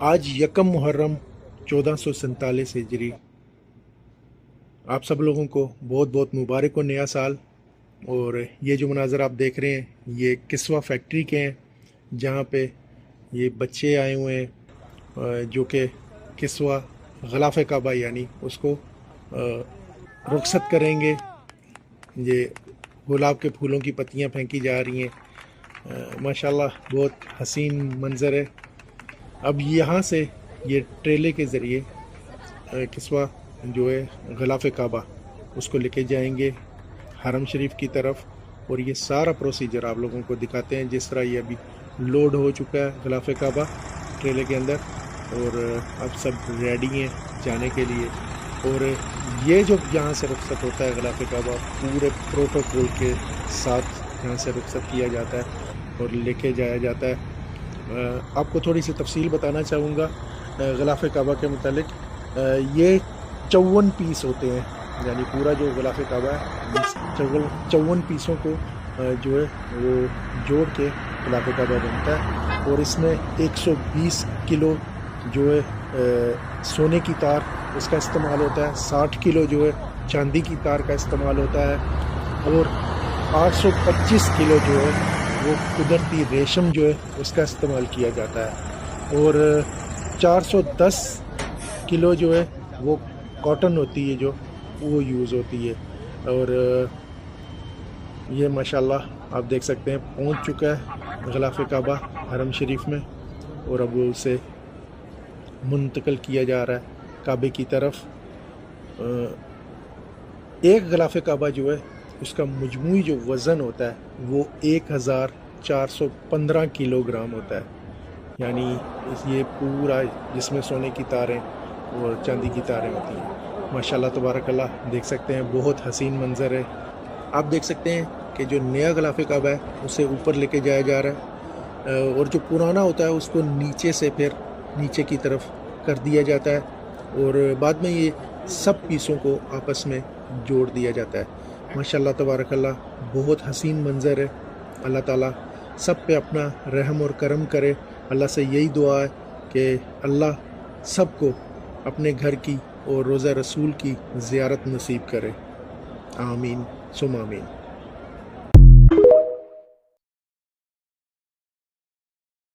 آج یکم محرم 1447 ہجری۔ آپ سب لوگوں کو بہت بہت مبارک ہو نیا سال۔ اور یہ جو مناظر آپ دیکھ رہے ہیں یہ کسوہ فیکٹری کے ہیں، جہاں پہ یہ بچے آئے ہوئے ہیں جو کہ کسوہ غلاف کعبہ یعنی اس کو رخصت کریں گے۔ یہ گلاب کے پھولوں کی پتیاں پھینکی جا رہی ہیں، ماشاءاللہ بہت حسین منظر ہے۔ اب یہاں سے یہ ٹریلے کے ذریعے کسوہ جو ہے غلاف کعبہ اس کو لے کے جائیں گے حرم شریف کی طرف، اور یہ سارا پروسیجر آپ لوگوں کو دکھاتے ہیں جس طرح یہ ابھی لوڈ ہو چکا ہے غلاف کعبہ ٹریلے کے اندر، اور اب سب ریڈی ہیں جانے کے لیے۔ اور یہ جو یہاں سے رخصت ہوتا ہے غلاف کعبہ پورے پروٹوکول کے ساتھ یہاں سے رخصت کیا جاتا ہے اور لے کے جایا جاتا ہے۔ آپ کو تھوڑی سی تفصیل بتانا چاہوں گا غلاف کعبہ کے متعلق۔ یہ 54 پیس ہوتے ہیں، یعنی پورا جو غلاف کعبہ ہے 54 پیسوں کو جو ہے وہ جوڑ کے غلاف کعبہ بنتا ہے، اور اس میں 120 کلو جو ہے سونے کی تار اس کا استعمال ہوتا ہے، 60 کلو جو ہے چاندی کی تار کا استعمال ہوتا ہے، اور 825 کلو جو ہے وہ قدرتی ریشم جو ہے اس کا استعمال کیا جاتا ہے، اور 410 کلو جو ہے وہ کاٹن ہوتی ہے جو وہ یوز ہوتی ہے۔ اور یہ ماشاءاللہ آپ دیکھ سکتے ہیں پہنچ چکا ہے غلاف کعبہ حرم شریف میں، اور اب اسے منتقل کیا جا رہا ہے کعبے کی طرف۔ ایک غلاف کعبہ جو ہے اس کا مجموعی جو وزن ہوتا ہے وہ 1415 کلو گرام ہوتا ہے، یعنی یہ پورا جس میں سونے کی تاریں اور چاندی کی تاریں ہوتی ہیں۔ ماشاءاللہ تبارک اللہ دیکھ سکتے ہیں بہت حسین منظر ہے۔ آپ دیکھ سکتے ہیں کہ جو نیا غلاف کعبہ ہے اسے اوپر لے کے جایا جا رہا ہے، اور جو پرانا ہوتا ہے اس کو نیچے سے پھر نیچے کی طرف کر دیا جاتا ہے، اور بعد میں یہ سب پیسوں کو آپس میں جوڑ دیا جاتا ہے۔ ماشاءاللہ تبارک اللہ بہت حسین منظر ہے۔ اللہ تعالیٰ سب پہ اپنا رحم اور کرم کرے۔ اللہ سے یہی دعا ہے کہ اللہ سب کو اپنے گھر کی اور روضہ رسول کی زیارت نصیب کرے، آمین ثم آمین۔